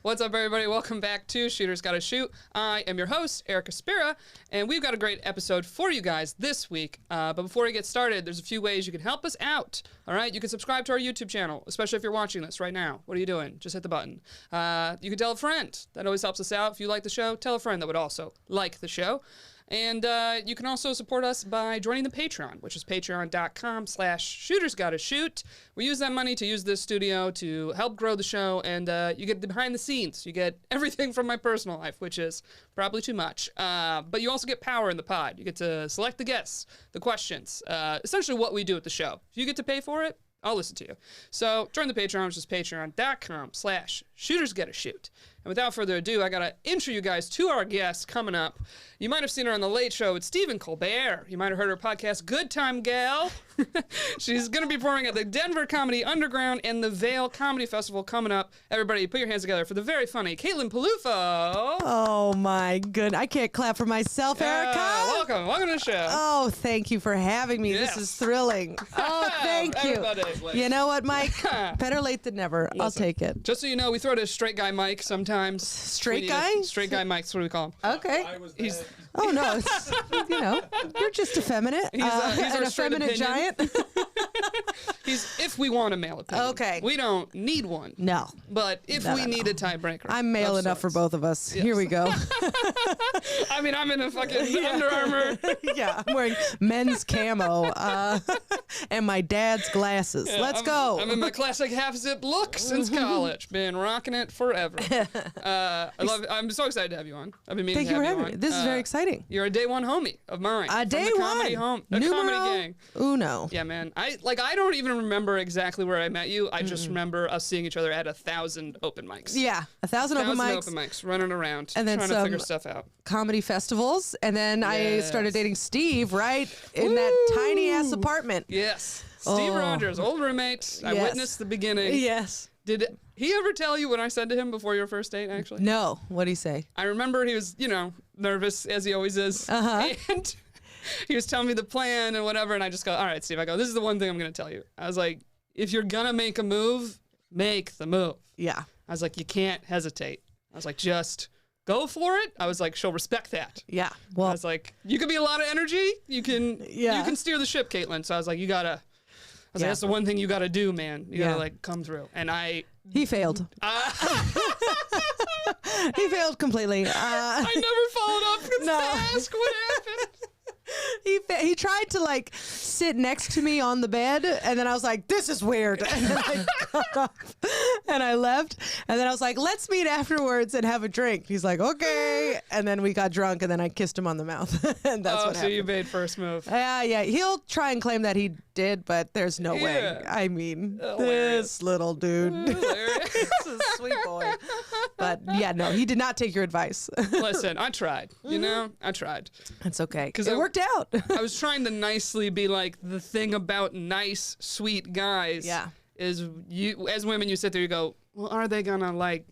What's up, everybody? Welcome back to Shooters Gotta Shoot. I am your host, Erica Spera, and we've got a great episode for you guys this week. But before we get started, there's a few ways you can help us out. All right, you can subscribe to our YouTube channel, especially if you're watching this right now. What are you doing? Just hit the button. You can tell a friend. That always helps us out. If you like the show, tell a friend that would also like the show. And you can also support us by joining the Patreon, which is patreon.com/shootersgottashoot. We use that money to use this studio to help grow the show, and you get the behind the scenes. You get everything from my personal life, which is probably too much. But you also get power in the pod. You get to select the guests, the questions, essentially what we do at the show. If you get to pay for it, I'll listen to you. So join the Patreon, which is patreon.com/shootersgottashoot. And without further ado, I got to intro you guys to our guest coming up. You might have seen her on The Late Show with Stephen Colbert. You might have heard her podcast, Good Time Gal. She's going to be performing at the Denver Comedy Underground and the Vail Comedy Festival coming up. Everybody, put your hands together for the very funny Caitlin Peluffo. Oh, my goodness. I can't clap for myself, Erica. Welcome to the show. Oh, thank you for having me. Yes. This is thrilling. Oh, thank you. You know what, Mike? Better late than never. Listen, I'll take it. Just so you know, we throw to a straight guy mic sometimes. Straight guy? Straight guy mic, that's what we call him. Okay. Oh, no. It's, you're just effeminate. He's an our straight effeminate opinion. giant. He's if we want a male opinion. Okay. We don't need one. No. But if we need a tiebreaker. I'm male of enough for sorts. both of us. Yes. Here we go. I mean, I'm in a fucking Under Armour. Yeah, I'm wearing men's camo and my dad's glasses. Let's go. I'm in my classic half-zip look since college. Been rocking it forever. I'm so excited to have you on. I've been meaning Thank to you have for you having on. me. This is very exciting. You're a day one homie of mine. Day from the comedy one. the Numero comedy gang. uno. Yeah, man. I don't even remember exactly where I met you. I just remember us seeing each other at 1,000 open mics. Yeah, 1,000 open mics, running around, and then trying to figure stuff out. Comedy festivals, and then I started dating Steve right in Woo! that tiny ass apartment. Yes, Steve Rogers, old roommate. I witnessed the beginning. Yes. Did he ever tell you what I said to him before your first date, actually? No. What'd he say? I remember he was, nervous, as he always is. And he was telling me the plan and whatever, and I just go, all right, Steve, this is the one thing I'm going to tell you. I was like, if you're going to make a move, make the move. Yeah. I was like, you can't hesitate. I was like, just go for it. I was like, she'll respect that. Yeah. Well, I was like, you could be a lot of energy. You can steer the ship, Caitlin. So I was like, like, that's the one thing you got to do, man. You got to come through. And he failed. He failed completely. I never followed up to ask what happened. He tried to sit next to me on the bed, and then I was like, this is weird. And then I got up and I left, and then I was like, let's meet afterwards and have a drink. He's like, okay. And then we got drunk, and then I kissed him on the mouth. And that's what happened. So you made first move. Yeah. He'll try and claim that he did, but there's no way. I mean, this little dude. This is a sweet boy. But yeah, no, he did not take your advice. Listen, I tried. I tried. It's okay. Because it worked out. I was trying to nicely be like, the thing about nice, sweet guys is you, as women, you sit there, you go, well, are they gonna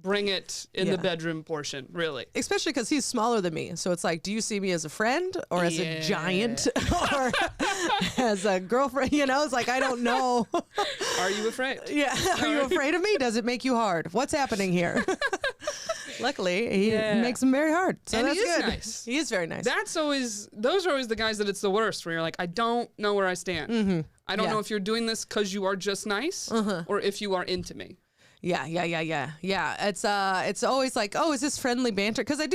bring it in the bedroom portion, really? Especially because he's smaller than me. So it's like, do you see me as a friend or as a giant or as a girlfriend? It's like, I don't know. Are you afraid? Yeah. Are you afraid of me? Does it make you hard? What's happening here? Luckily, he makes them very hard. So and that's he is good. Nice. He is very nice. Those are always the guys that it's the worst, where you're like, I don't know where I stand. Mm-hmm. I don't know if you're doing this because you are just nice or if you are into me. Yeah. It's always like, oh, is this friendly banter? Because I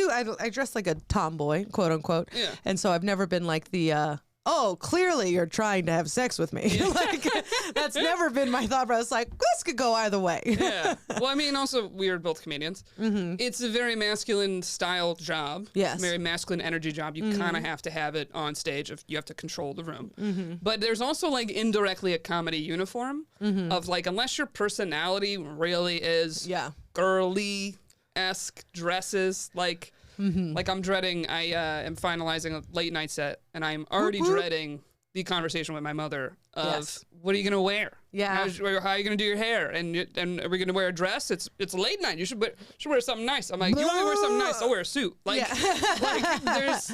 dress like a tomboy, quote unquote. Yeah. And so I've never been like the, clearly you're trying to have sex with me. That's never been my thought process. Like, this could go either way. Yeah. Well, I mean, also, we are both comedians. Mm-hmm. It's a very masculine style job. Yes. Very masculine energy job. You kind of have to have it on stage. You have to control the room. Mm-hmm. But there's also, indirectly a comedy uniform of, unless your personality really is girly-esque dresses, like I'm dreading, I am finalizing a late night set, and I'm already dreading the conversation with my mother of, what are you going to wear? Yeah. How are you going to do your hair? And are we going to wear a dress? It's late night. You should wear something nice. I'm like, you want me to wear something nice? I'll wear a suit.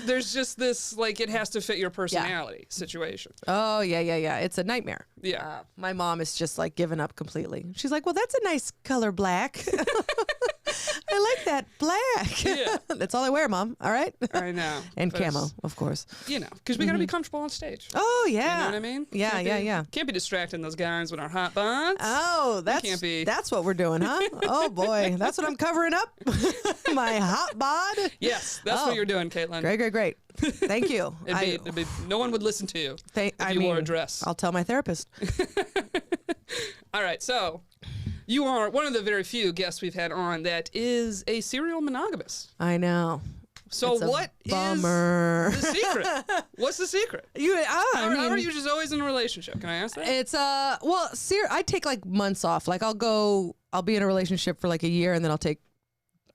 There's just this, it has to fit your personality situation. Oh, yeah. It's a nightmare. Yeah. My mom is just, given up completely. She's like, well, that's a nice color black. that black. Yeah. That's all I wear, Mom. All right. I know. And But camo, it's- of course. You know, because we got to be comfortable on stage. Oh yeah. You know what I mean? Yeah, Can't be- Can't be distracting those guys with our hot buns. Oh, can't be- that's what we're doing, huh? Oh boy, that's what I'm covering up. My hot bod. Yes, that's Oh. what you're doing, Caitlin. Great. Thank you. No one would listen to you if I you mean, wore a dress. I'll tell my therapist. All right, so you are one of the very few guests we've had on that is a serial monogamous. I know. So It's a what is bummer. the secret? What's the secret? How are you just always in a relationship? Can I ask that? It's I take like months off. Like I'll be in a relationship for like a year, and then I'll take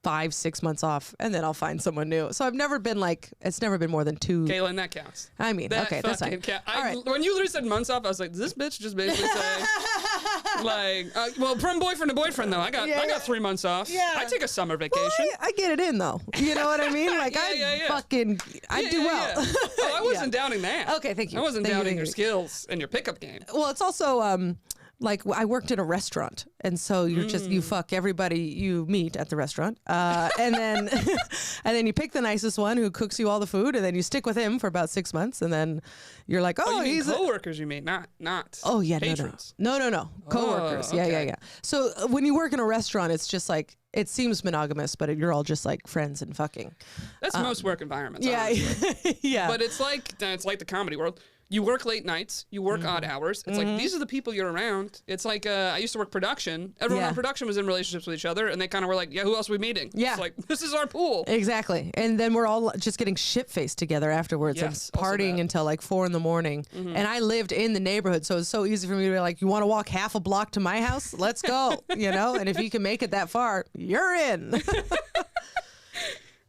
5-6 months off, and then I'll find someone new. So I've never been like, it's never been more than 2. Caitlin, that counts. I mean, That okay, that's fucking fine. counts. All right. When you literally said months off, I was like, does this bitch just basically say, like, well, from boyfriend to boyfriend though, I got 3 months off. Yeah. I take a summer vacation. Well, I get it in though. You know what I mean? Like I do well. Oh, I wasn't doubting that. Okay, thank you. I wasn't Thank you, doubting thank your you. skills and your pickup game. Well, it's also like I worked in a restaurant, and so you're just you fuck everybody you meet at the restaurant, and then and then you pick the nicest one who cooks you all the food, and then you stick with him for about 6 months, and then you're like, Oh, you mean he's coworkers? You mean not? oh yeah, patrons. no, coworkers, yeah. okay. So when you work in a restaurant, it's just like it seems monogamous, but you're all just like friends and fucking. That's most work environments. Yeah, honestly. yeah. But it's like the comedy world. You work late nights. You work odd hours. It's like these are the people you're around. It's like I used to work production. Everyone Yeah. on production was in relationships with each other, and they kind of were like, "Yeah, who else are we meeting?" Yeah. It's like this is our pool. Exactly. And then we're all just getting shit-faced together afterwards Yes, and also partying that. until like 4 a.m. And I lived in the neighborhood, so it was so easy for me to be like, you want to walk half a block to my house? Let's go, you know? And if you can make it that far, you're in.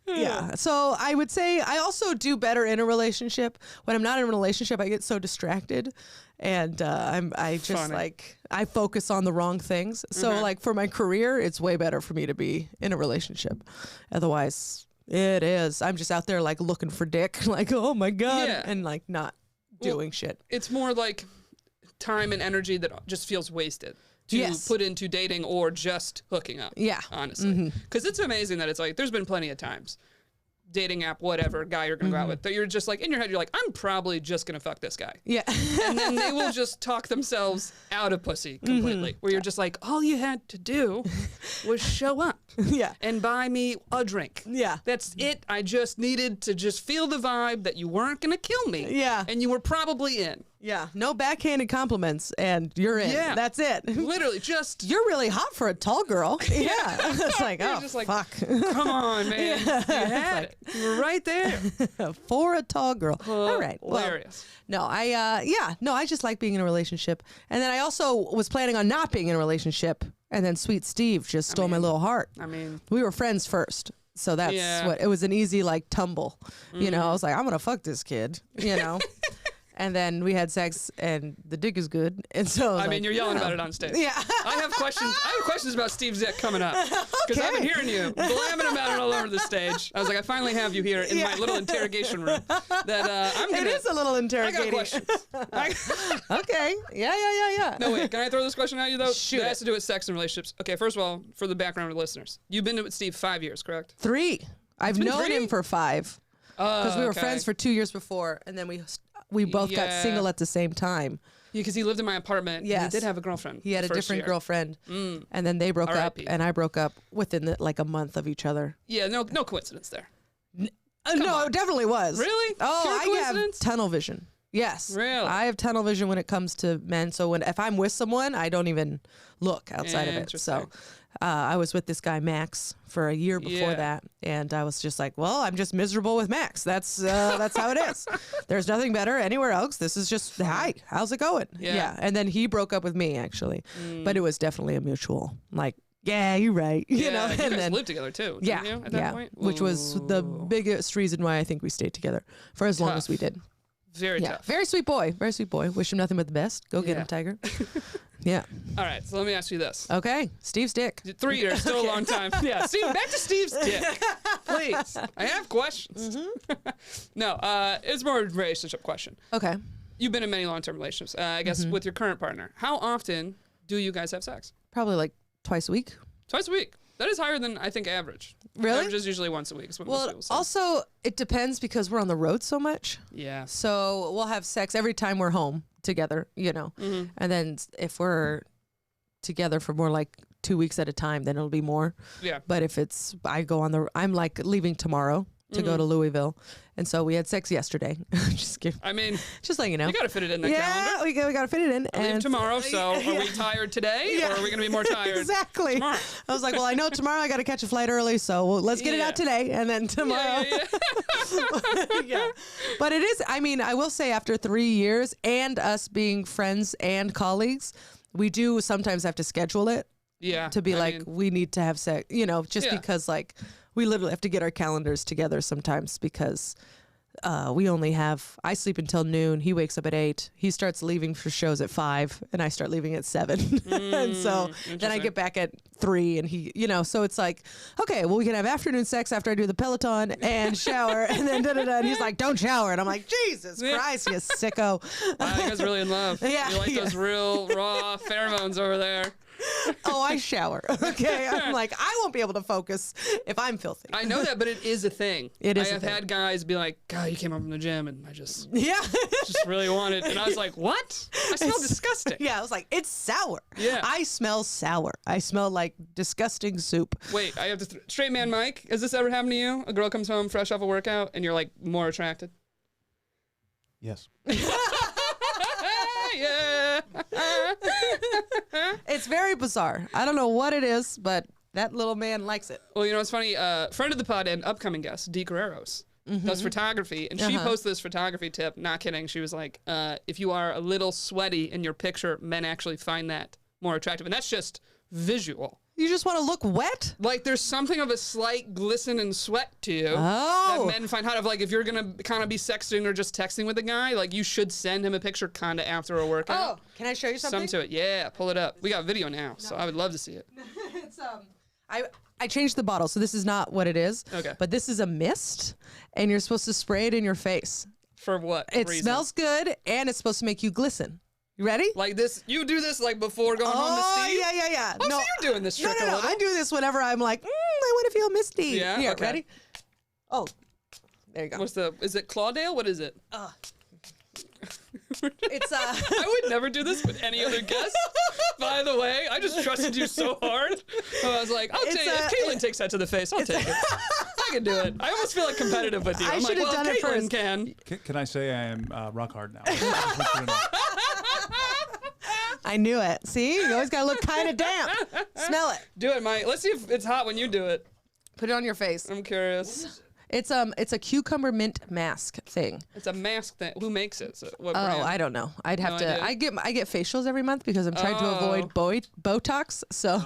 Yeah. So I would say I also do better in a relationship. When I'm not in a relationship, I get so distracted. And I just Funny. like I focus on the wrong things. So like for my career, it's way better for me to be in a relationship. Otherwise, it is. I'm just out there like looking for dick, like oh my god, Yeah. and like not doing shit. It's more like time and energy that just feels wasted to Yes. put into dating or just hooking up. Yeah. honestly, because it's amazing that it's like there's been plenty of times. Dating app, whatever guy you're gonna go out with, that you're just like in your head, you're like, I'm probably just gonna fuck this guy. Yeah. And then they will just talk themselves out of pussy completely. Where you're just like, all you had to do was show up Yeah. and buy me a drink. Yeah. That's it. I just needed to just feel the vibe that you weren't gonna kill me. Yeah. And you were probably in. Yeah. No backhanded compliments, and you're in. Yeah. That's it. Literally just You're really hot for a tall girl. Yeah. It's like, You're oh, just like, fuck. come on, man. You had it. You were right there. For a tall girl. All right. Well, Hilarious. no, I just like being in a relationship. And then I also was planning on not being in a relationship. And then sweet Steve just stole my little heart. I mean, We were friends first. So that's Yeah. what it was, an easy like tumble. You know, I was like, I'm going to fuck this kid, you know. And then we had sex, and the dick is good. And so I mean, you're yelling about it on stage. Yeah. I have questions about Steve's dick coming up because I've been Okay. hearing you blabbing about it all over the stage. I was like, I finally have you here in my little interrogation room. That I'm gonna. It is a little I interrogating. got questions. Okay. Yeah. No, wait. Can I throw this question at you though? Shoot That it. has to do with sex and relationships. Okay, first of all, for the background of the listeners, you've been with Steve 5 years, correct? 3. I've been known 3? him for 5. Because we were okay. friends for 2 years before, and then we both got Yeah. single at the same time. Yeah, because he lived in my apartment. And Yes. he did have a girlfriend. He had a the first different year. girlfriend, and then they broke up, R.I.P.. and I broke up within like a month of each other. Yeah, no coincidence there. No, on. it definitely was. Really? Oh, Pure I have coincidence? tunnel vision. Yes. Really? I have tunnel vision when it comes to men. So if I'm with someone, I don't even look outside of it. So Interesting. I was with this guy Max for a year before Yeah. that, and I was just like, well, I'm just miserable with Max. That's how it is. There's nothing better anywhere else. This is just hi. How's it going? Yeah. And then he broke up with me actually, but it was definitely a mutual like. Yeah, you're right. You know, you and guys then lived together too. yeah, Didn't you, at that point? which was the Ooh. biggest reason why I think we stayed together for as long as we did. Very Yeah, tough. very sweet boy. Very sweet boy. Wish him nothing but the best. Go get Yeah. him, Tiger. Yeah. All right, so let me ask you this. Okay. Steve's dick. 3 years, still a long time. Yeah, Steve, back to Steve's dick. Please. I have questions. No, it's more a relationship question. Okay. You've been in many long-term relationships, I guess, with your current partner. How often do you guys have sex? Probably like twice a week. Twice a week. That is higher than I think average. Really? Average is usually once a week. Is what most Well, people say. also, it depends because we're on the road so much. Yeah. So we'll have sex every time we're home together, you know. Mm-hmm. And then if we're together for more like 2 weeks at a time, then it'll be more. Yeah. But if I'm like leaving tomorrow to go to Louisville. And so we had sex yesterday. Just letting you know. You got to fit it in the calendar. we got to fit it in. I leave tomorrow, so are we tired today, or are we going to be more tired Exactly. tomorrow? I was like, well, I know tomorrow I got to catch a flight early, so let's get it out today, and then tomorrow. Yeah. But it is, I mean, I will say after 3 years and us being friends and colleagues, we do sometimes have to schedule it. Yeah. To be we need to have sex, you know, just because like we literally have to get our calendars together sometimes because I sleep until noon. He wakes up at 8. He starts leaving for shows at 5 and I start leaving at 7. And so then I get back at 3 and he, you know, so it's like, okay, well, we can have afternoon sex after I do the Peloton and shower and then and he's like, don't shower. And I'm like, Jesus Christ, you sicko. Wow, you guys really in love. Yeah, you like those real raw pheromones over there. Oh, I shower. Okay. I'm like, I won't be able to focus if I'm filthy. I know that, but it is a thing. It is I a have thing. had guys be like, God, you came home from the gym and I just just really wanted. And I was like, what? I smell disgusting. Yeah, I was like, it's sour. Yeah. I smell sour. I smell like disgusting soup. Wait, I have to straight man Mike, has this ever happened to you? A girl comes home fresh off a workout and you're like more attracted? Yes. Yeah. It's very bizarre. I don't know what it is, but that little man likes it. Well, you know, it's funny. Friend of the pod and upcoming guest, Dee Guerreros, does photography. And she posted this photography tip. Not kidding. She was like, if you are a little sweaty in your picture, men actually find that more attractive. And that's just visual. You just want to look wet? Like there's something of a slight glisten and sweat to you that men find hot. Of like if you're gonna kind of be sexting or just texting with a guy, like you should send him a picture kind of after a workout. Oh, can I show you something? Some to it, yeah. Pull it up. We got video now, so I would love to see it. It's I changed the bottle, so this is not what it is. Okay. But this is a mist, and you're supposed to spray it in your face. For what It reason? smells good, and it's supposed to make you glisten. You ready? Like this, you do this like before going home to Steve? Yeah. Oh, so you're doing this trick a No. little. I do this whenever I'm like, I want to feel misty. Yeah? Here, Okay. ready? Oh, there you go. Is it Claudale? What is it? It's I would never do this with any other guest. By the way, I just trusted you so hard. I was like, I'll take it. If Caitlin takes that to the face, I'll take it. I can do it. I almost feel like competitive with you. I I'm like, should have well, done it Caitlin first. can. Can I say I am rock hard now? I knew it. See, you always gotta look kind of damp. Smell it. Do it, Mike. Let's see if it's hot when you do it. Put it on your face. I'm curious. It's a cucumber mint mask thing. It's a mask thing. Who makes it? So what Oh, brand? I don't know. I'd have No to. idea. I get facials every month because I'm trying to avoid Botox. So.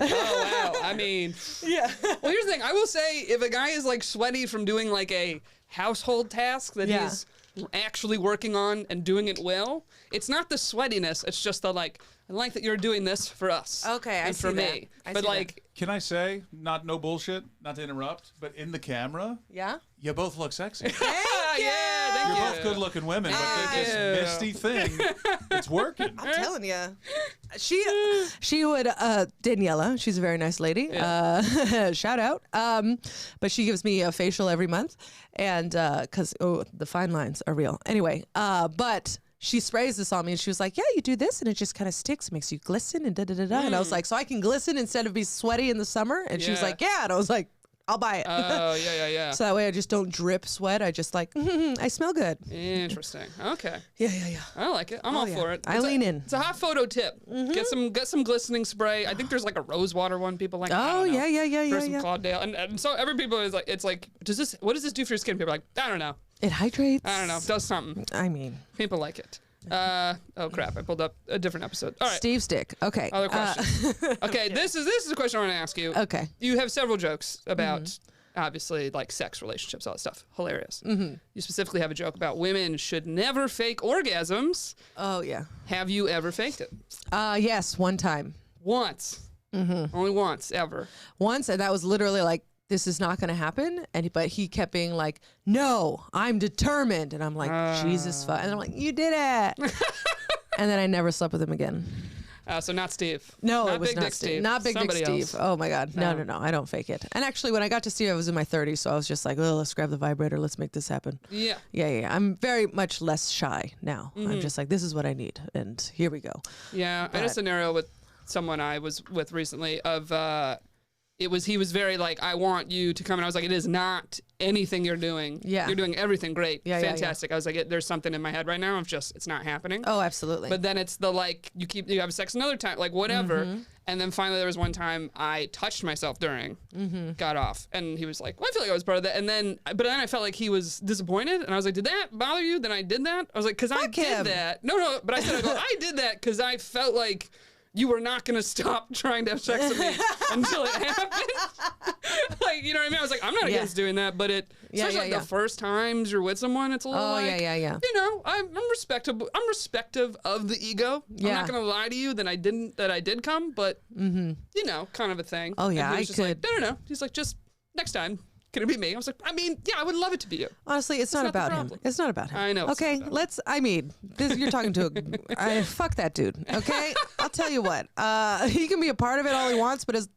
Oh, wow. I mean, Yeah. well, here's the thing. I will say if a guy is like sweaty from doing like a household task that Yeah. he's actually working on and doing it well, it's not the sweatiness. It's just the like, I like that you're doing this for us. Okay, I and see for that. me. I But see like, Can I say, no bullshit, not to interrupt, but in the camera, Yeah. you both look sexy. yeah, thank You're you. both good-looking women, but this Yeah. misty thing, it's working. I'm telling you. She would Daniela, she's a very nice lady. Shout out. But she gives me a facial every month, and because the fine lines are real. Anyway, but she sprays this on me, and she was like, "Yeah, you do this, and it just kind of sticks, makes you glisten, and da da da da." And I was like, "So I can glisten instead of be sweaty in the summer?" And she was Yeah. like, "Yeah," and I was like, "I'll buy it." Oh, yeah. So that way I just don't drip sweat. I just like, I smell good. Interesting. Okay. Yeah. I like it. I'm all yeah. for it. I lean in. It's a hot photo tip. Get some glistening spray. I think there's like a rose water one. People like. I Oh, don't know. yeah. For some Claudale, and so every people is like, it's like, what does this do for your skin? People are like, I don't know. It hydrates. I don't know. It does something. I mean, People like it. Oh crap! I pulled up a different episode. All right. Steve Stick. Okay. Other question. Okay, this is a question I want to ask you. Okay. You have several jokes about obviously like sex, relationships, all that stuff. Hilarious. You specifically have a joke about women should never fake orgasms. Oh yeah. Have you ever faked it? Yes, one time. Once. Only once ever. Once, and that was literally like, this is not going to happen. But he kept being like, no, I'm determined. And I'm like, Jesus, and I'm like, you did it. And then I never slept with him again. So not Steve. No, not it was Big not Dick Steve. Not Big Dick Somebody Steve. else. Oh my God. No. I don't fake it. And actually, when I got to Steve, I was in my 30s, so I was just like, oh, let's grab the vibrator. Let's make this happen. Yeah. Yeah. I'm very much less shy now. Mm-hmm. I'm just like, this is what I need, and here we go. Yeah. I had a scenario with someone I was with recently of he was very like, I want you to come, and I was like, it is not anything you're doing. Yeah. You're doing everything great. Yeah, Fantastic. I was like, there's something in my head right now of just, it's not happening. Oh, absolutely. But then it's the like, you have sex another time, like whatever. Mm-hmm. And then finally there was one time I touched myself during, got off. And he was like, well, I feel like I was part of that. And then, but then I felt like he was disappointed. And I was like, did that bother you? Then I did that? I was like, because I did that. No, but I said, I did that because I felt like you were not going to stop trying to have sex with me until it happened. Like, you know what I mean? I was like, I'm not against doing that, but especially the first times you're with someone, it's a little yeah. You know, I'm respectable. I'm respective of the ego. Yeah. I'm not going to lie to you that I did come, but, you know, kind of a thing. Oh, yeah, And he I was just could. like, no. He's like, just next time. Can it be me? I was like, I mean, yeah, I would love it to be you. Honestly, it's not not the about him. problem. It's not about him. I know it's Okay, not about you're talking to fuck that dude. Okay, I'll tell you what. He can be a part of it all he wants, but his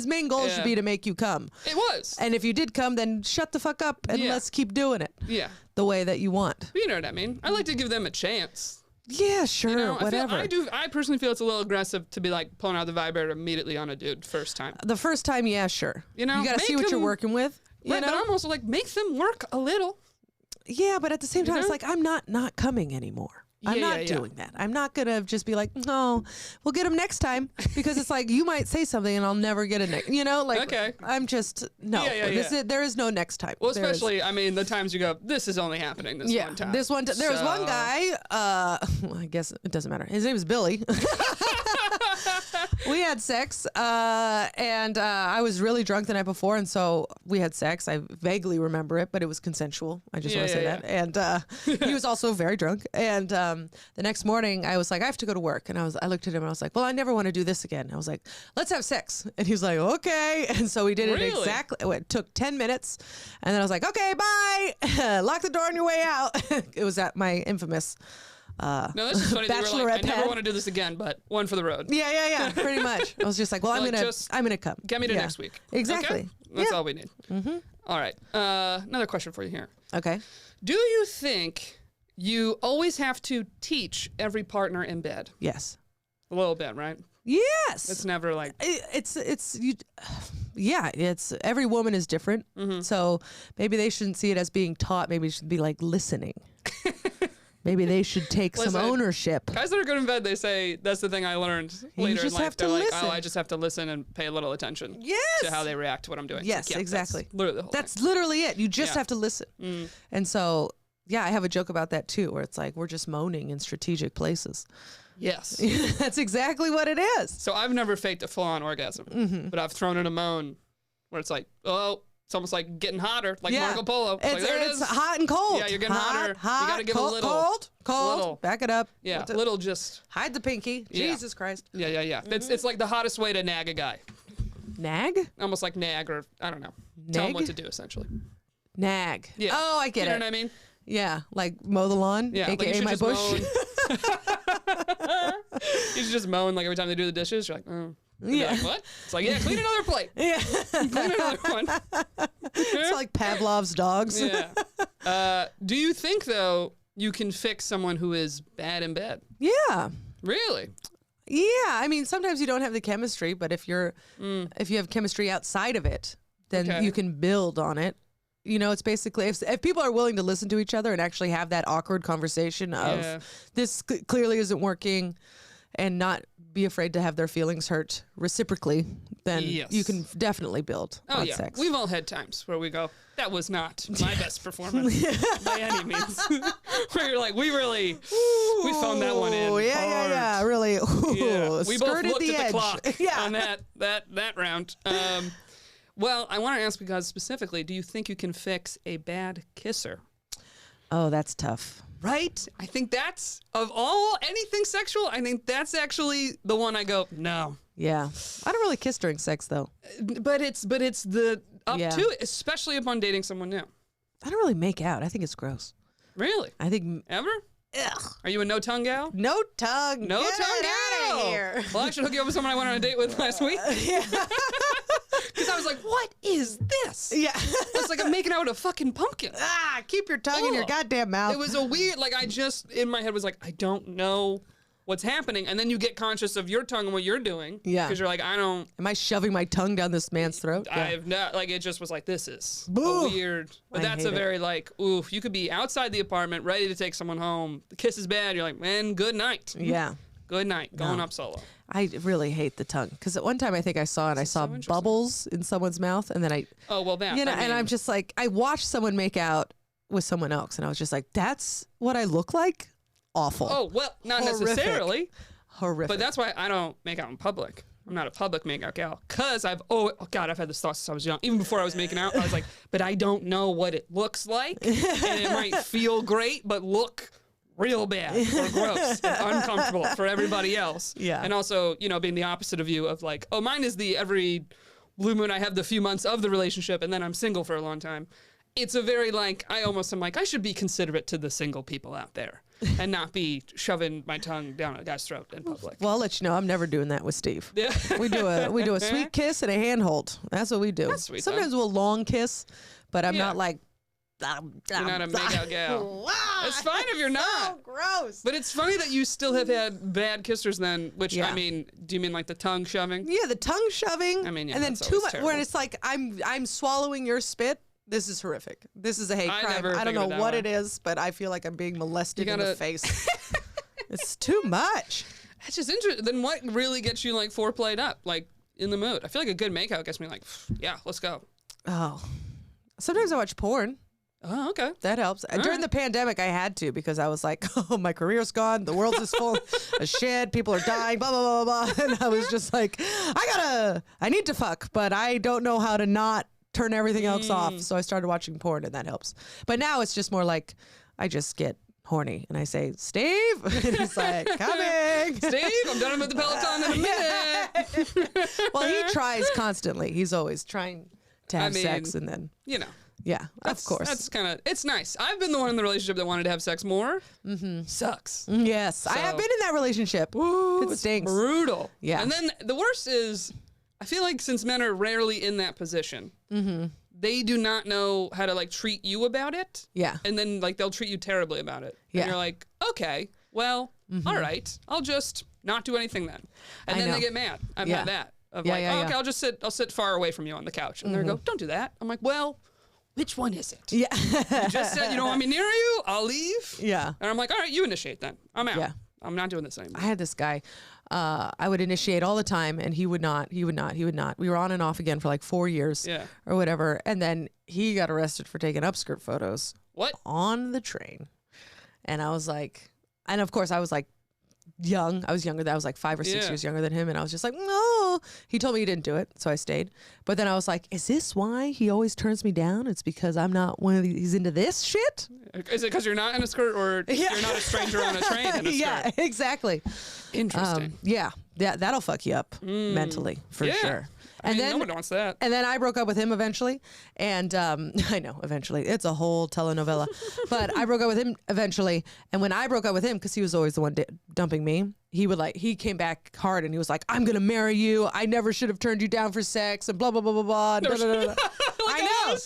main goal should be to make you come. It was. And if you did come, then shut the fuck up and let's keep doing it. Yeah. The way that you want. You know what I mean? I like to give them a chance. Yeah, sure, You know, whatever. I personally feel it's a little aggressive to be like pulling out the vibrator immediately on a dude first time. The first time, yeah, sure. You know, you gotta make see what you're him- working with. You Right, know? but I'm also like, make them work a little. Yeah, but at the same time, it's know? like I'm not coming anymore. I'm Yeah, not yeah. doing that. I'm not gonna just be like, no, we'll get him next time, because it's like you might say something and I'll never get it next. You know, like Okay. I'm just no. Yeah. There is no next time. Well, There is- especially, I mean, the times you go, this is only happening this one time. this one. There was one So- guy. Well, I guess it doesn't matter. His name is Billy. We had sex, and I was really drunk the night before, and so we had sex. I vaguely remember it, but it was consensual. I just want to say that. And he was also very drunk. And the next morning, I was like, I have to go to work. And I looked at him, and I was like, well, I never want to do this again. I was like, let's have sex. And he was like, okay. And so we did it Really? exactly. It took 10 minutes, and then I was like, okay, bye. Lock the door on your way out. It was at my infamous. No, that's just funny that you were like, I Bachelorette never pad. want to do this again, but one for the road. Yeah, pretty much. I was just like, well, Like, I'm gonna come. Get me to Yeah. next week. Exactly. Okay? That's Yeah. all we need. Mm-hmm. All right. Another question for you here. Okay. Do you think you always have to teach every partner in bed? Yes. A little bit, right? Yes. It's never like, It's you. Yeah, it's every woman is different. Mm-hmm. So maybe they shouldn't see it as being taught. Maybe it should be like listening. Maybe they should take some Listen, ownership. guys that are good in bed, they say, that's the thing I learned later just in life. have to They're like, listen. oh, I just have to listen and pay a little attention Yes. to how they react to what I'm doing. It's Yes, like, yeah, exactly. That's literally the whole That's thing. literally it. You just Yeah. have to listen. And so, yeah, I have a joke about that too, where it's like we're just moaning in strategic places. Yes. That's exactly what it is. So I've never faked a full-on orgasm, but I've thrown in a moan where it's like, oh, it's almost like getting hotter, like Yeah. Marco Polo. It's like, there it It's is. hot and cold. Yeah, you're getting hotter. Hot, You gotta give a cold, little. Cold. Little. Back it up. Yeah, What the- little just. Hide the pinky. Yeah. Jesus Christ. Yeah. It's like the hottest way to nag a guy. Nag? Almost like nag, or I don't know. Tell him Nag? what to do, essentially. Nag. Yeah. Oh, I get You it. know what I mean? Yeah, like mow the lawn, Yeah. Like you aka should my just bush. moan. You should just moan like every time they do the dishes. You're like, oh. They'd be Yeah. like, what? It's like, yeah, clean another plate. Yeah, Clean another one. it's like Pavlov's dogs. Yeah. Do you think though you can fix someone who is bad in bed? Yeah. Really? Yeah, I mean, sometimes you don't have the chemistry, but if you have chemistry outside of it, then Okay. you can build on it. You know, it's basically if people are willing to listen to each other and actually have that awkward conversation of Yeah. this clearly isn't working, and not be afraid to have their feelings hurt reciprocally, then Yes. you can definituld definitely Oh on yeah. sex. We've all had times where we go, that was not my best performance by any means. Where you're like, we phoned that one in. Oh, yeah, really. Ooh, Yeah. We both skirted looked the at edge. the clock Yeah. on that round. Well, I want to ask because specifically, do you think you can fix a bad kisser? Oh, that's tough. Right? I think that's, of all anything sexual, I think that's actually the one I go, no. Yeah, I don't really kiss during sex though. But it's the up Yeah. to it, especially upon dating someone new. I don't really make out. I think it's gross. Really? I think Ever? ugh, Are you a no tongue gal? no tongue. No Get tongue it outta gal. Oh, here. well, I should hook you up with someone I went on a date with last week. Because I was like, what is this? Yeah. It's like I'm making out with a fucking pumpkin. Keep your tongue in your Ugh. goddamn mouth. It was a weird, like, I just, in my head was like, I don't know what's happening. And then you get conscious of your tongue and what you're doing. Yeah. Because you're like, Am I shoving my tongue down this man's throat? I have not, like, it just was like, this is Boo. a weird, but I that's a hate it. very, like, oof, you could be outside the apartment, ready to take someone home. The kiss is bad. You're like, man, good night. Yeah. Good night. Going up solo. I really hate the tongue because at one time I think I saw so interesting. bubbles in someone's mouth, and then Oh, well, that. you know, I mean, and I'm just like, I watched someone make out with someone else, and I was just like, that's what I look like? Awful. oh, well, not Horrific. necessarily. Horrific. But that's why I don't make out in public. I'm not a public makeout gal. Because oh God, I've had this thought since I was young. Even before I was making out, I was like, but I don't know what it looks like. And it might feel great, but look real bad or gross and uncomfortable for everybody else. Yeah. And also, you know, being the opposite of you of like, oh, mine is the every blue moon I have the few months of the relationship and then I'm single for a long time. It's a very like, I almost am like, I should be considerate to the single people out there and not be shoving my tongue down a guy's throat in public. Well, I'll let you know, I'm never doing that with Steve. Yeah. We do a sweet kiss and a handhold. That's what we do. That's sweet, Sometimes though. we'll long kiss, but I'm Yeah. not like. You're not a makeout gal. It's fine if you're So not. gross. But it's funny that you still have had bad kissers then, which, Yeah. I mean, do you mean like the tongue shoving? Yeah, the tongue shoving. I mean, yeah, and then that's too always much terrible. when it's like I'm swallowing your spit. This is horrific. This is a hate I crime. never I don't think of know it that what way. it is, but I feel like I'm being molested in the gotta- face. It's too much. That's just interesting. Then what really gets you like foreplayed up, like in the mood? I feel like a good makeout gets me like, yeah, let's go. Oh. Sometimes I watch porn. Oh, okay. That helps. During right. the pandemic, I had to because I was like, oh, my career's gone. The world is full of shit. People are dying, blah, blah, blah, blah. And I was just like, I need to fuck, but I don't know how to not turn everything else off. So I started watching porn, and that helps. But now it's just more like I just get horny and I say, Steve? And he's like, coming. Steve, I'm done with the Peloton in a minute. Well, he tries constantly. He's always trying to have sex, and then, You know. yeah, of course. That's kind of, it's nice. I've been the one in the relationship that wanted to have sex more. Sucks. Yes, I have been in that relationship. It It's stinks. brutal. Yeah. And then the worst is, I feel like since men are rarely in that position, they do not know how to like treat you about it. Yeah. And then like they'll treat you terribly about it. Yeah. And you're like, okay, well, all right, I'll just not do anything then. And I then know. they get mad. I've Yeah. had that. Of Yeah, like, yeah, oh, okay, yeah. I'll sit far away from you on the couch. And they go, don't do that. I'm like, well, which one is it? Yeah. You just said you don't want me near you. I'll leave. Yeah. And I'm like, all right, you initiate then. I'm out. Yeah. I'm not doing this anymore. I had this guy. I would initiate all the time, and he would not. We were on and off again for like 4 years, Yeah. or whatever. And then he got arrested for taking upskirt photos What? on the train. And I was like, and of course I was like young. I was younger. I was like 5 or 6 Yeah. years younger than him. And I was just like, no. He told me he didn't do it, so I stayed. But then I was like, is this why he always turns me down? It's because I'm not one of these. He's into this shit. Is it because you're not in a skirt or you're not a stranger on a train in a skirt? Yeah, exactly. Interesting. Yeah, that'll fuck you up mentally for Yeah. sure. I And mean, then no one wants that. and then I broke up with him eventually, and I know eventually it's a whole telenovela, but I broke up with him eventually. And when I broke up with him, because he was always the one dumping me, he came back hard and he was like, "I'm gonna marry you. I never should have turned you down for sex," and blah blah blah blah blah. And blah, blah, blah, blah. I know.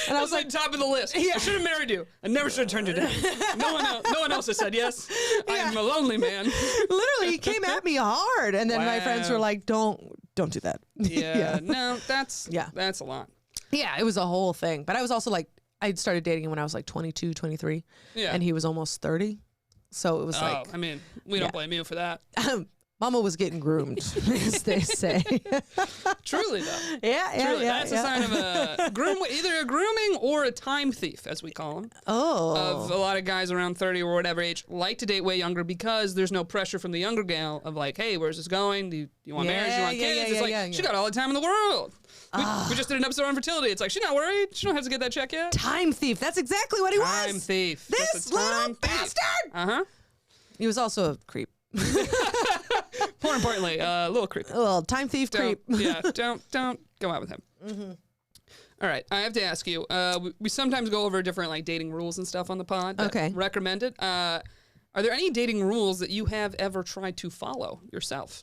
And I was like, top of the list. Yeah. I should have married you. I never should have turned you down. No one else has said yes. I'm a lonely man. literally, he came at me hard, and then my friends Wow. were like, "Don't do that." Yeah. No, that's a lot. Yeah, it was a whole thing. But I was also like, I started dating him when I was like 22, 23. Yeah. And he was almost 30. So it was Oh, I mean, we Yeah. don't blame you for that. like, Mama was getting groomed, as they say. Truly, though. yeah, Truly, yeah. that's yeah. a sign of either a grooming or a time thief, as we call them. Oh. Of a lot of guys around 30 or whatever age like to date way younger because there's no pressure from the younger gal of like, hey, where's this going? Do you want marriage? Do you want Yeah, kids? yeah, It's yeah, like, yeah, she yeah. got all the time in the world. We just did an episode on fertility. It's like, she's not worried. She don't have to get that check yet. Time thief. That's exactly what he Time was. thief. This Just a little time thief. bastard. Uh-huh. He was also a creep. More importantly, a little creepy. A little time thief creep. Don't go out with him. Mm-hmm. All right, I have to ask you. We sometimes go over different like dating rules and stuff on the pod. that Okay. recommended. Are there any dating rules that you have ever tried to follow yourself?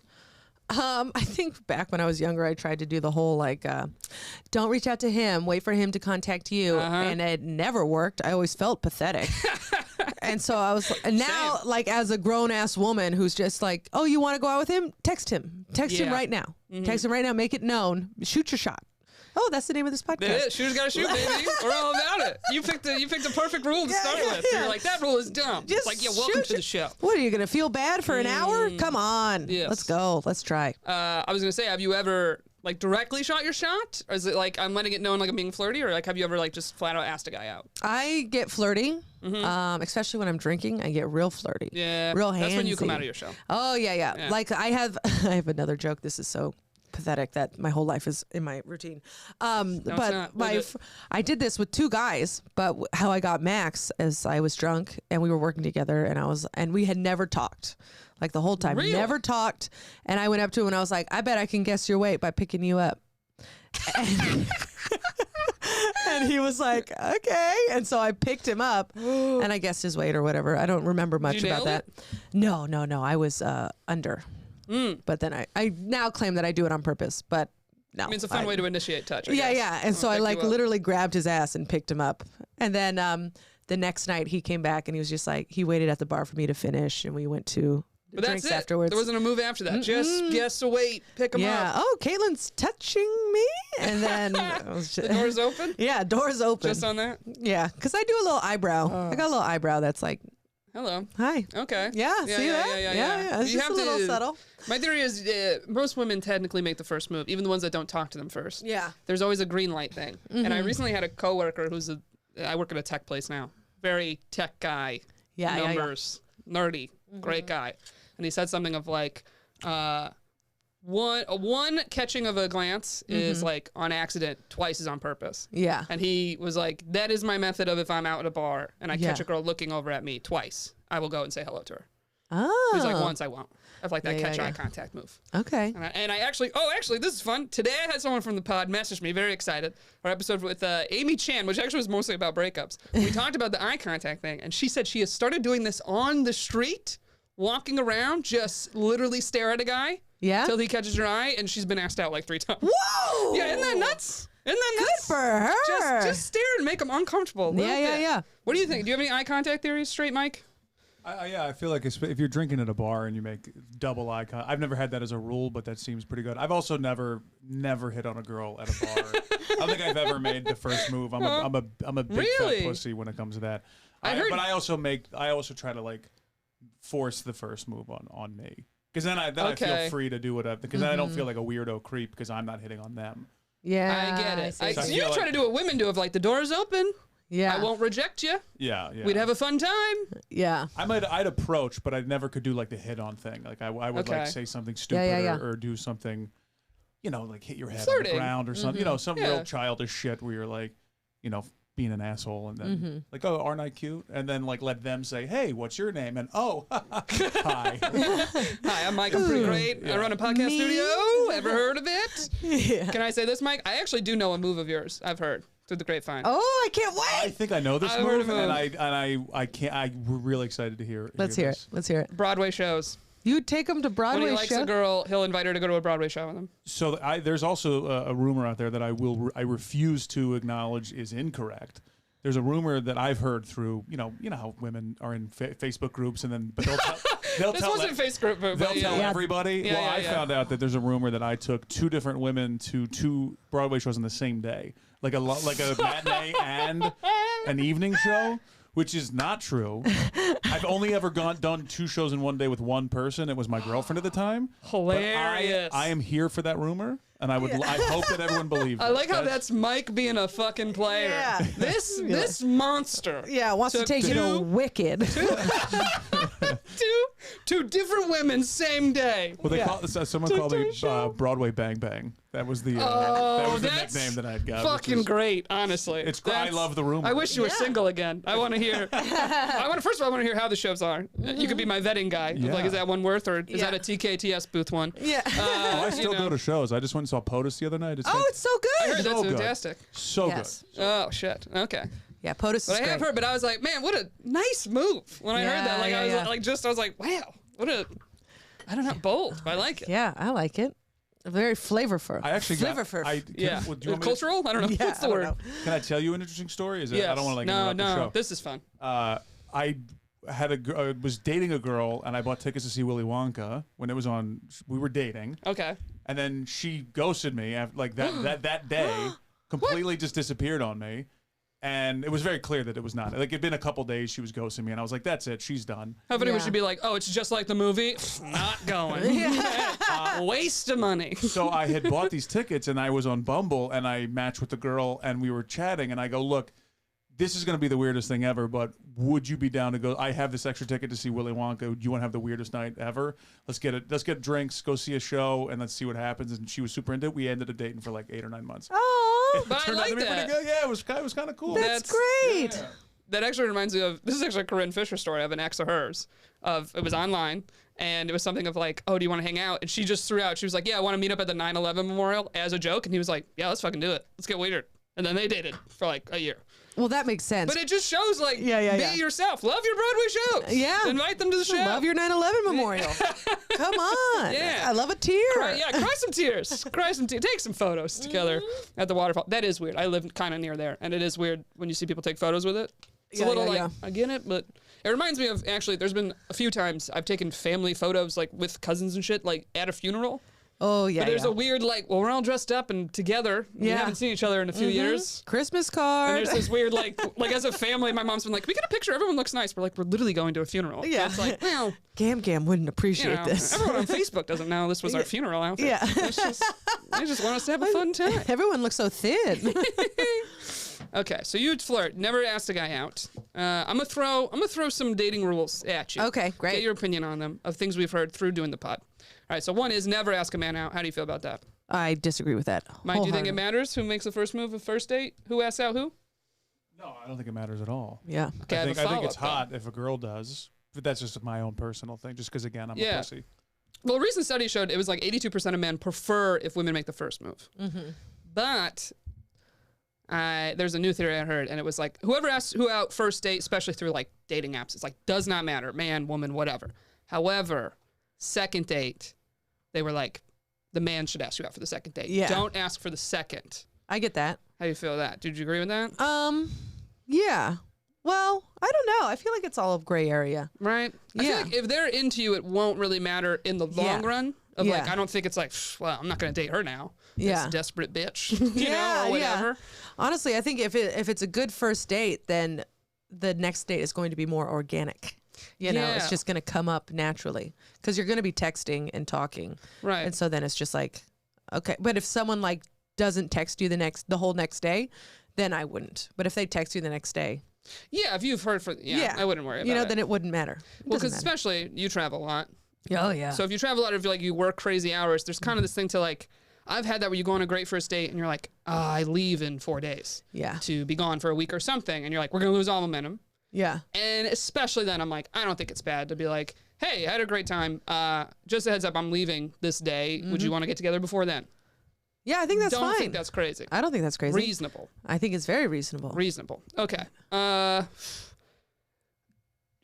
I think back when I was younger, I tried to do the whole don't reach out to him, wait for him to contact you, and it never worked. I always felt pathetic. And so I was now, like, as a grown ass woman who's just like, oh, you want to go out with him? Text him. Text him right now. Text him right now. Make it known. Shoot your shot. Oh, that's the name of this podcast. That is. Shooters gotta shoot, baby. We're all about it. You picked a perfect rule to start with. Yeah. You're like, that rule is dumb. Just It's like, yeah, welcome to the show. What, are you going to feel bad for an hour? Come on. Yes. Let's go. Let's try. I was gonna say, have you ever like directly shot your shot, or is it like I'm letting it known like I'm being flirty, or like have you ever like just flat out asked a guy out? I get flirty, especially when I'm drinking. I get real flirty. Yeah, real handsy. That's when you come out of your shell. Oh yeah. Like I have another joke. This is so pathetic that my whole life is in my routine. But I did this with two guys. But how I got Max is I was drunk and we were working together, and we had never talked. Like the whole time, Really? never talked. And I went up to him and I was like, I bet I can guess your weight by picking you up. And he was like, okay. And so I picked him up and I guessed his weight or whatever. I don't remember much about that. No. I was under. But then I now claim that I do it on purpose. But no. I mean, it's a fun way to initiate touch. I Yeah, guess. yeah. And so I like literally grabbed his ass and picked him up. And then the next night he came back and he was just like, he waited at the bar for me to finish and we went to But drinks that's it. afterwards. There wasn't a move after that. Just guess a weight, pick them Yeah. up. Oh, Caitlin's touching me. And then it was just, The door's open. yeah, doors open. Just on that. Yeah, because I do a little eyebrow. I got a little eyebrow that's like, Hello. hi. Okay. Yeah, see that? Yeah. It's You just have a little to- subtle. My theory is most women technically make the first move, even the ones that don't talk to them first. Yeah. There's always a green light thing. And I recently had a coworker I work at a tech place now. Very tech guy. Yeah, Numbers. Nerdy. Great guy. And he said something of like, one catching of a glance is like on accident, twice is on purpose. Yeah. And he was like, that is my method of if I'm out at a bar and I catch Yeah. a girl looking over at me twice, I will go and say hello to her. Oh. He's like, once I won't. I like that Yeah, catch yeah. eye contact move. Okay. And I actually, this is fun. Today I had someone from the pod message me, very excited. Our episode with Amy Chan, which actually was mostly about breakups. We talked about the eye contact thing, and she said she has started doing this on the street, walking around, just literally stare at a guy. Yeah? Till he catches her eye, and she's been asked out like 3 times. Whoa! Yeah, isn't that nuts? Isn't that nuts? Good for her. Just stare and make them uncomfortable. a little bit. Yeah. What do you think? Do you have any eye contact theories, Straight Mike? I feel like if you're drinking at a bar and you make double eye contact, I've never had that as a rule, but that seems pretty good. I've also never hit on a girl at a bar. I don't think I've ever made the first move. I'm a big Really? fat pussy when it comes to that. But I also try to like force the first move on me because then I feel free to do whatever because then I don't feel like a weirdo creep because I'm not hitting on them. Yeah. I get it. see. So you're trying to do what women do of like the door's open. Yeah. I won't reject you. Yeah. We'd have a fun time. Yeah. I'd approach, but I never could do like the hit on thing. Like I would Okay. like say something stupid Yeah. or do something, like hit your head on Flirting. the ground or something. Some Yeah. real childish shit where you're like, being an asshole and then like, oh, aren't I cute? And then like let them say, hey, what's your name? And hi. Hi, I'm Mike. I'm pretty great. I run a podcast studio. Ever heard of it? Yeah. Can I say this, Mike? I actually do know a move of yours. I've heard through the grapevine. Oh, I can't I wait. think I know this I've heard move, of and I can't. I'm really excited to hear. Let's hear this. it. Let's hear it. Broadway shows. You take him to When Broadway he likes show? a girl, he'll invite her to go to a Broadway show with him. So there's also a rumor out there that I refuse to acknowledge is incorrect. There's a rumor that I've heard through, you know how women are in Facebook groups, and then but they'll This tell wasn't Facebook, but they'll tell yeah. everybody. Yeah, well, yeah, I yeah. found out that there's a rumor that I took 2 different women to 2 Broadway shows on the same day, like a matinee and an evening show, which is not true. I've only ever done 2 shows in one day with one person. It was my girlfriend at the time. Hilarious. But I am here for that rumor, and I hope that everyone believes. I it. like how that's Mike being a fucking player. Yeah. This monster. Yeah, wants to Took take you to 2 Wicked. two different women, same day. Well, someone called me Broadway Bang Bang. That was the that's nickname that I got. Fucking great, honestly. I love the rumor. I wish you were single again. I want to hear. First of all, I want to hear how the shows are. You could be my vetting guy. Yeah. Like, is that one worth, or is that a TKTS booth one? Yeah. I still go to shows. I just went and saw POTUS the other night. Oh, it's so I good. heard that's So good. fantastic. So Yes. good. Oh shit. Okay. Yeah, POTUS But is I have great. heard, but I was like, man, what a nice move when I heard that. Like, Yeah, I was yeah. I was like, wow, what a, I don't know, bold, but I like it. Yeah, I like it. Very flavorful. I actually got. Flavorful. Yeah. Do you want me to- Cultural? I don't know. Yeah, What's the I don't word? know. Can I tell you an interesting story? Is it? Yes. I don't want to like no, interrupt the show. this is fun. I had was dating a girl, and I bought tickets to see Willy Wonka when it was on. We were dating, Okay. and then she ghosted me after, like that day, completely just disappeared on me. And it was very clear that it was not. Like, it'd been a couple days, she was ghosting me, and I was like, that's it, she's done. How funny Yeah. would she be like, oh, it's just like the movie? Not going. Waste of money. So I had bought these tickets, and I was on Bumble, and I matched with the girl, and we were chatting, and I go, look, this is going to be the weirdest thing ever, but would you be down to go? I have this extra ticket to see Willy Wonka. Do you want to have the weirdest night ever? Let's get it. Let's get drinks, go see a show, and let's see what happens. And she was super into it. We ended up dating for like 8 or 9 months. Oh, But I Turned out to like be pretty that. good. Yeah, it was kind of cool. that's That's- great. Yeah. That actually reminds me of, this is actually a Corinne Fisher story of an ex of hers. It was online, and it was something of like, oh, do you want to hang out? And she just threw out, she was like, yeah, I want to meet up at the 9/11 memorial as a joke. And he was like, yeah, let's fucking do it. Let's get weird. And then they dated for like a year. Well, that makes sense. But it just shows like, Yeah. be yourself. Love your Broadway shows. Yeah. Invite them to the show. Love your 9/11 memorial. Come on. Yeah. I love a tear. Cry some tears. Cry some tears. Take some photos together at the waterfall. That is weird. I live kind of near there, and it is weird when you see people take photos with it. It's a Yeah, little yeah, like, yeah. I get it, but it reminds me of, actually, there's been a few times I've taken family photos, like with cousins and shit, like at a funeral. Oh, yeah. But there's yeah. a weird, like, well, we're all dressed up and together. We Yeah. haven't seen each other in a few years. Christmas And card. there's this weird, like as a family, my mom's been like, can we get a picture? Everyone looks nice. We're like, we're literally going to a funeral. Yeah. And it's like, well, Gam wouldn't you appreciate know, this. everyone on Facebook doesn't know this was our funeral outfit. Yeah. They just want us to have a fun time. Everyone looks so thin. Okay, so you'd flirt, never asked a guy out. I'm gonna throw some dating rules at you. Okay, great. Get your opinion on them of things we've heard through doing the pod. All right, so one is never ask a man out. How do you feel about that? I disagree with that. Mike, do you think it wholeheartedly. matters who makes the first move of first date? Who asks out who? No, I don't think it matters at all. Yeah. Okay, I think it's follow-up, hot if a girl does, but that's just my own personal thing. Just because, again, I'm a Yeah. pussy. Well, a recent study showed it was like 82% of men prefer if women make the first move. Mm-hmm. But there's a new theory I heard, and it was like whoever asks who out first date, especially through like dating apps, it's like does not matter, man, woman, whatever. However, second date, they were like, the man should ask you out for the second date. Yeah. Don't ask for the second. I get that. How do you feel with that? Did you agree with that? Yeah. Well, I don't know. I feel like it's all of gray area. Right? I feel Yeah. like if they're into you, it won't really matter in the long Yeah. run. Of like, Yeah. I don't think it's like, well, I'm not going to date her now. Yeah. This desperate bitch. you know, or whatever. Honestly, I think if it's a good first date, then the next date is going to be more organic. You know, it's Yeah. just going to come up naturally because you're going to be texting and talking. Right. And so then it's just like, okay. But if someone like doesn't text you the whole next day, then I wouldn't. But if they text you the next day, Yeah, if you've heard I wouldn't worry about you know, it. then it wouldn't matter. Well, because especially you travel a lot. Oh yeah. So if you travel a lot, if you work crazy hours, there's kind of this thing to like, I've had that where you go on a great first date and you're like, I leave in 4 days yeah. to be gone for a week or something. And you're like, we're going to lose all momentum. Yeah. And especially then I'm like, I don't think it's bad to be like, hey, I had a great time. Just a heads up, I'm leaving this day. Would you want to get together before then? Yeah, I think that's don't fine. think that's crazy. I don't think that's crazy. Reasonable. I think it's very reasonable. Reasonable. Okay. I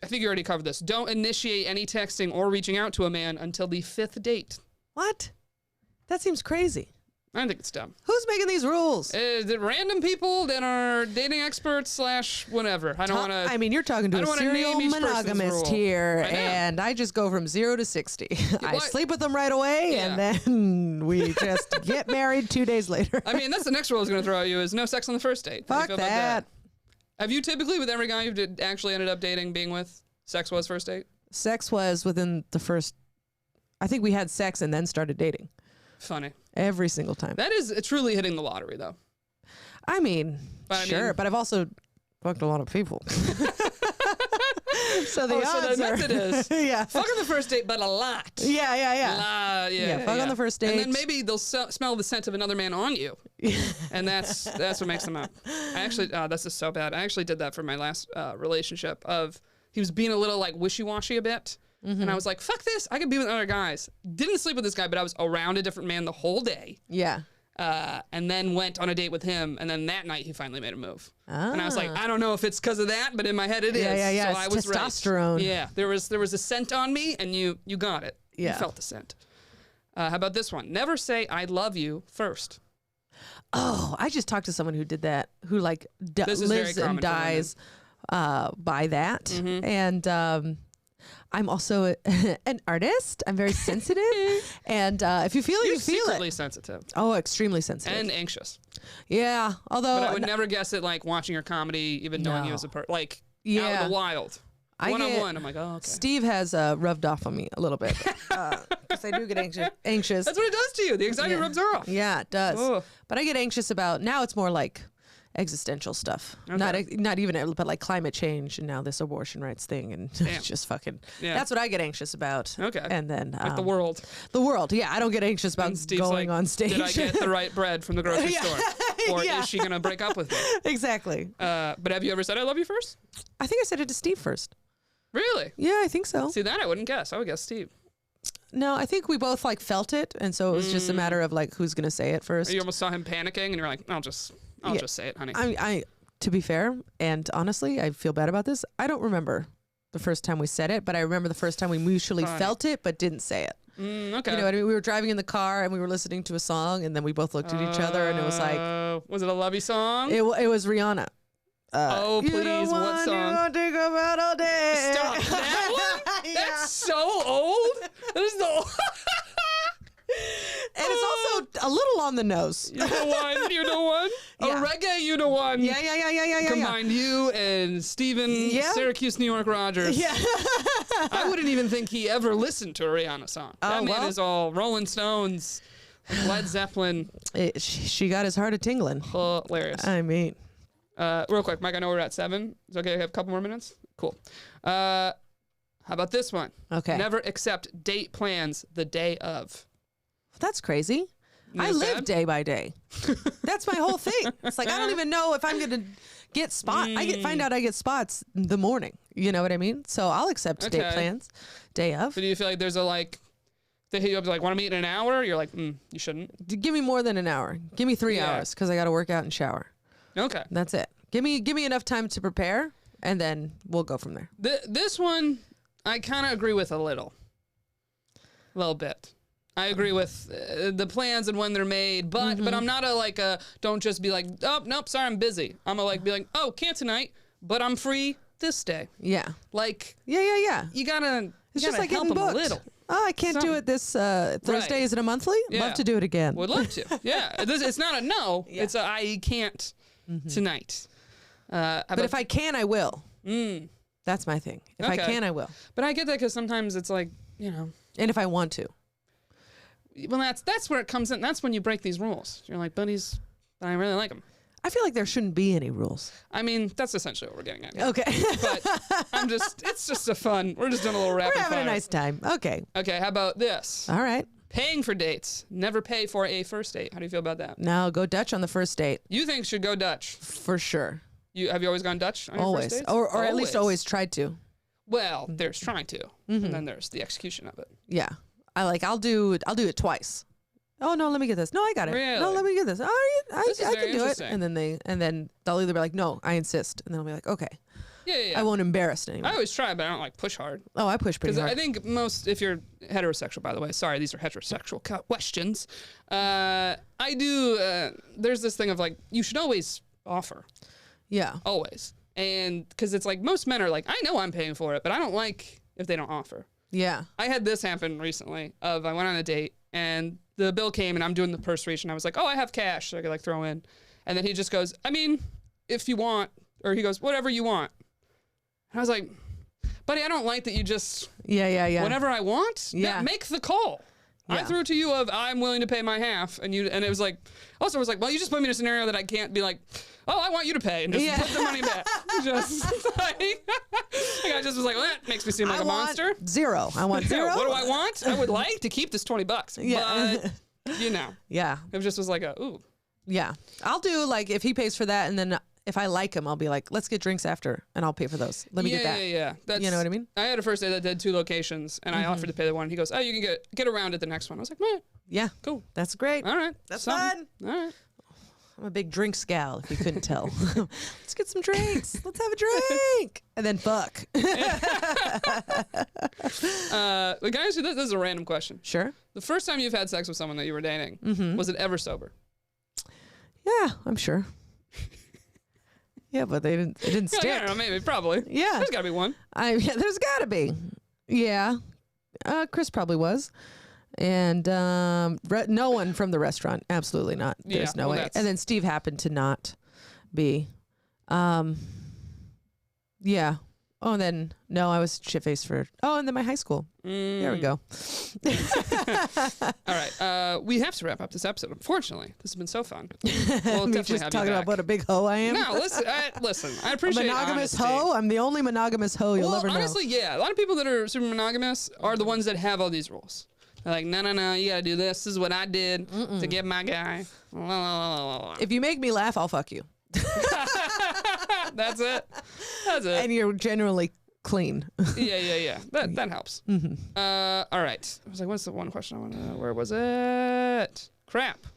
think you already covered this. Don't initiate any texting or reaching out to a man until the 5th date. What? That seems crazy. I think it's dumb. Who's making these rules? The random people that are dating experts / whatever. I don't want to. I mean, you're talking to I a don't wanna name serial each person's monogamist rule. here, I know. and I just go from 0 to 60. I what? sleep with them right away, and then we just get married 2 days later. I mean, that's the next rule I was going to throw at you is no sex on the first date. How do you Fuck feel about that. Have you typically, with every guy you've actually ended up dating, being with, sex was first date? Sex was within the first. I think we had sex and then started dating Funny. every single time. That is truly hitting the lottery, though. I mean, But I sure, mean- but I've also fucked a lot of people. So the Oh, so the odds are, method is yeah, fuck on the first date, but a lot. yeah, Yeah, fuck on the first And date. then maybe they'll smell the scent of another man on you, and that's what makes them up. I actually, this is so bad. I actually did that for my last relationship. He was being a little like wishy-washy a bit, and I was like, "Fuck this! I could be with other guys." Didn't sleep with this guy, but I was around a different man the whole day. Yeah. and then went on a date with him. And then that night he finally made a move. And I was like, Ah. I don't know if it's because of that, but in my head it is. Yeah. So It's I was testosterone. right. Yeah, there was a scent on me, and you got it. Yeah. You felt the scent. How about this one? Never say I love you first. Oh, I just talked to someone who did that, who like This is very lives common and for dies by that. Mm-hmm. And I'm also an artist. I'm very sensitive. And if you feel it, You're you feel secretly it. sensitive Oh, extremely sensitive. and anxious. Yeah. Although But I would never guess it, like, watching your comedy, even knowing you No. as a person. Like, out Yeah. in the wild. I One-on-one. get- I'm like, oh, okay. Steve has rubbed off on me a little bit because I do get anxious. That's what it does to you. The anxiety Yeah. rubs off. Yeah, it does. Ugh. But I get anxious about now. It's more like existential stuff. Okay. Not even, but like climate change and now this abortion rights thing and Damn. it's just fucking. Yeah. That's what I get anxious about. Okay. And then Like the world. The world. Yeah, I don't get anxious about And Steve's going like, on stage. did I get the right bread from the grocery Yeah. store? Or Yeah. is she going to break up with me? Exactly. But have you ever said I love you first? I think I said it to Steve first. Really? Yeah, I think so. See, that I wouldn't guess. I would guess Steve. No, I think we both like felt it, and so it was just a matter of like who's gonna say it first. Or you almost saw him panicking and you're like, I'll just say it, honey. I to be fair, and honestly, I feel bad about this. I don't remember the first time we said it, but I remember the first time we mutually Fine. felt it but didn't say it. Okay. You know what I mean? We were driving in the car and we were listening to a song, and then we both looked at each other, and it was like was it a lovey song? it was Rihanna. Oh, You please, the what one song? You gonna think about all day. Stop. That one? Yeah. That's so old. That is the old. And it's also a little on the nose. You know one. You know one. Yeah. A reggae. You know one. Yeah. Combined you and Steven Yeah. Syracuse, New York Rogers. Yeah. I wouldn't even think he ever listened to a Rihanna song. Oh, That man well. is all Rolling Stones, Led Zeppelin. She got his heart a tingling. Hilarious. I mean, Real quick, Mike, I know we're at 7. Is it okay? I have a couple more minutes? Cool. How about this one? okay. Never accept date plans the day of. That's crazy. I That's live bad? day by day. That's my whole thing. It's like I don't even know if I'm gonna get spot. Find out I get spots the morning. You know what I mean? So I'll accept date Okay. plans, day of. So do you feel like there's a like, they hit you up like, want to meet in an hour? You're like, you shouldn't. Give me more than an hour. Give me 3 Yeah. hours because I got to work out and shower. Okay. That's it. Give me enough time to prepare, and then we'll go from there. This one, I kind of agree with a little bit. I agree with the plans and when they're made, but I'm not don't just be like, oh, nope, sorry, I'm busy. I'm be like, oh, can't tonight, but I'm free this day. Yeah. Like, Yeah. you gotta, It's you just gotta like help getting them booked. a little. Oh, I can't do Something. it this Thursday. Right. Is it a monthly? Yeah. Love to do it again. Would love to. Yeah. It's not a no. Yeah. It's a I can't tonight. But if I can, I will. That's my thing. If I Okay. can, I will. But I get that because sometimes it's like, And if I want to. well, that's where it comes in. That's when you break these rules. You're like, buddies, but I really like them. I feel like there shouldn't be any rules. I mean, that's essentially what we're getting at. Here. Okay. But it's just a fun. We're just doing a little rapid We're having fire. a nice time. Okay. Okay, how about this? All right. Paying for dates. Never pay for a first date. How do you feel about that? Now go Dutch on the first date You think should go Dutch. for sure. Have you always gone Dutch on your Always. first dates? Or at least always tried to. Well, there's trying to. And then there's the execution of it. Yeah. I'll do it twice. Oh no, let me get this. No, I got it. Really? No, let me get this. All right, This is I very can do it. interesting. And then they'll either be like, no, I insist, and then I'll be like, okay, Yeah. I won't embarrass anyone. I always try, but I don't like push hard. Oh, I push pretty Because hard. I think if you're heterosexual, by the way, sorry, these are heterosexual questions. I do, there's this thing of like, you should always offer. Yeah. Always. And because it's like most men are like, I know I'm paying for it, but I don't like if they don't offer. Yeah. I had this happen recently I went on a date and the bill came and I'm doing the purse reach and I was like, oh, I have cash so I could like throw in. And then he just goes, I mean, if you want, or he goes, whatever you want. And I was like, buddy, I don't like that you just, Yeah. whatever I want, Yeah. make the call. I Yeah. threw it to you of I'm willing to pay my half, and it was like, also it was like, well, you just put me in a scenario that I can't be like, oh, I want you to pay and just Yeah. put the money back. Just like, I just was like, well, that makes me seem like I a want monster. 0. I want 0. What do I want? I would like to keep this $20, Yeah. but Yeah. it just was like ooh. Yeah. I'll do like if he pays for that, and then if I like him, I'll be like, let's get drinks after, and I'll pay for those. Let me get that. Yeah. That's, You know what I mean? I had a first date that did 2 locations, and I offered to pay the one. He goes, oh, you can get around at the next one. I was like, meh. Yeah. Cool. That's great. All right. That's Something. fun. All right. I'm a big drink gal, if you couldn't tell. Let's get some drinks. Let's have a drink. And then fuck. The guys, this is a random question. Sure. The first time you've had sex with someone that you were dating, was it ever sober? Yeah, I'm sure. Yeah, but it didn't stick. I don't know, maybe, probably. Yeah. There's got to be one. Yeah, there's got to be. Yeah. Chris probably was. And no one from the restaurant. Absolutely not. There's no way. And then Steve happened to not be. Yeah. Oh, and then, no, I was shit-faced for, and then my high school. There we go. All right. We have to wrap up this episode, unfortunately. This has been so fun. We'll Me definitely just have talking you about back. what a big hoe I am. No, listen, I appreciate monogamous honesty. hoe? I'm the only monogamous hoe you'll ever know. Honestly, yeah. A lot of people that are super monogamous are the ones that have all these rules. They're like, no, you got to do this. This is what I did to get my guy. If you make me laugh, I'll fuck you. That's it. That's it. And you're generally clean. Yeah. That helps. All right. I was like, what's the one question I want to know? Where was it? Crap.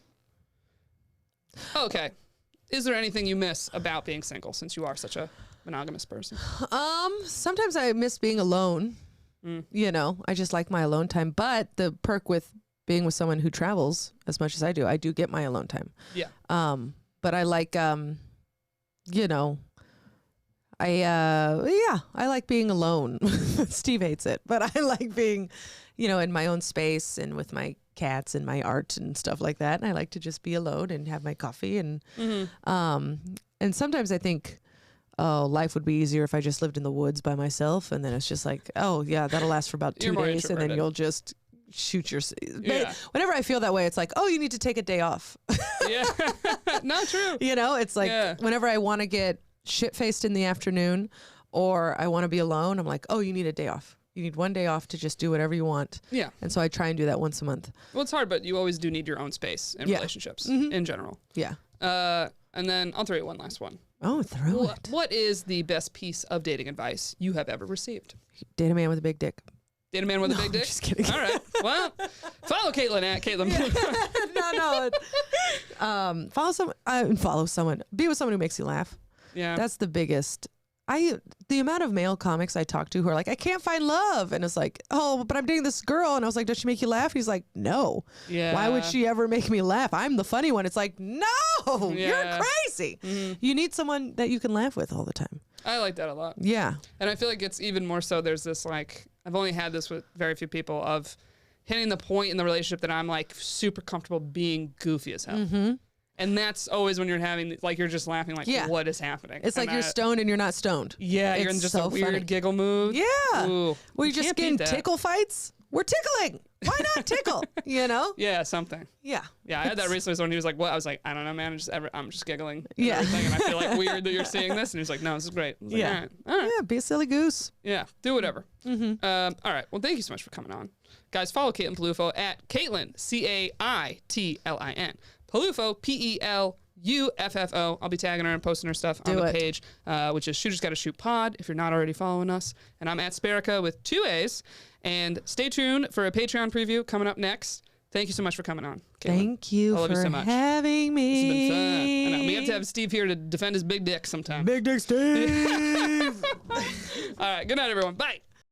Okay. Is there anything you miss about being single since you are such a monogamous person? Sometimes I miss being alone. You know, I just like my alone time. But the perk with being with someone who travels as much as I do get my alone time. Yeah. But I like, you know, I like being alone. Steve hates it, but I like being, you know, in my own space and with my cats and my art and stuff like that. And I like to just be alone and have my coffee and sometimes I think, life would be easier if I just lived in the woods by myself. And then it's just like, that'll last for about 2 days. And then you'll just shoot your... Yeah. Whenever I feel that way, it's like, you need to take a day off. Yeah. Not true. You know, it's like whenever I want to get shit-faced in the afternoon or I want to be alone, I'm like, you need a day off. You need 1 day off to just do whatever you want. Yeah. And so I try and do that once a month. Well, it's hard, but you always do need your own space in relationships in general. Yeah. And then I'll throw you one last one. Oh, throw it. What is the best piece of dating advice you have ever received? Date a man with a big dick. Date a man with a big dick? Just kidding. All right. Well, follow Caitlin at Caitlin. No. Follow someone. Be with someone who makes you laugh. Yeah. That's the biggest. The amount of male comics I talk to who are like, I can't find love. And it's like, but I'm dating this girl. And I was like, does she make you laugh? He's like, no. Yeah. Why would she ever make me laugh? I'm the funny one. It's like, no, you're crazy. You need someone that you can laugh with all the time. I like that a lot. Yeah. And I feel like it's even more so. There's this like, I've only had this with very few people of hitting the point in the relationship that I'm like super comfortable being goofy as hell. And that's always when you're having, like, you're just laughing, like, what is happening? It's like you're stoned and you're not stoned. Yeah, you're in just a weird giggle mood. Yeah. Ooh, we just getting tickle fights. We're tickling. Why not tickle? You know? Yeah, something. Yeah. Yeah, I had that recently when he was like, what? I was like, I don't know, man. I'm just giggling. And everything, and I feel like weird that you're seeing this. And he was like, no, this is great. I was like, all right. Yeah, be a silly goose. Yeah, do whatever. All right. Well, thank you so much for coming on. Guys, follow Caitlin Peluffo at Caitlin, Caitlin. Peluffo, Peluffo. I'll be tagging her and posting her stuff on the page, which is Shooters Gotta Shoot Pod, if you're not already following us. And I'm at Sperica with 2 A's. And stay tuned for a Patreon preview coming up next. Thank you so much for coming on, Caitlin. Thank you for having me. This has been fun. I know. We have to have Steve here to defend his big dick sometime. Big dick Steve! All right. Good night, everyone. Bye.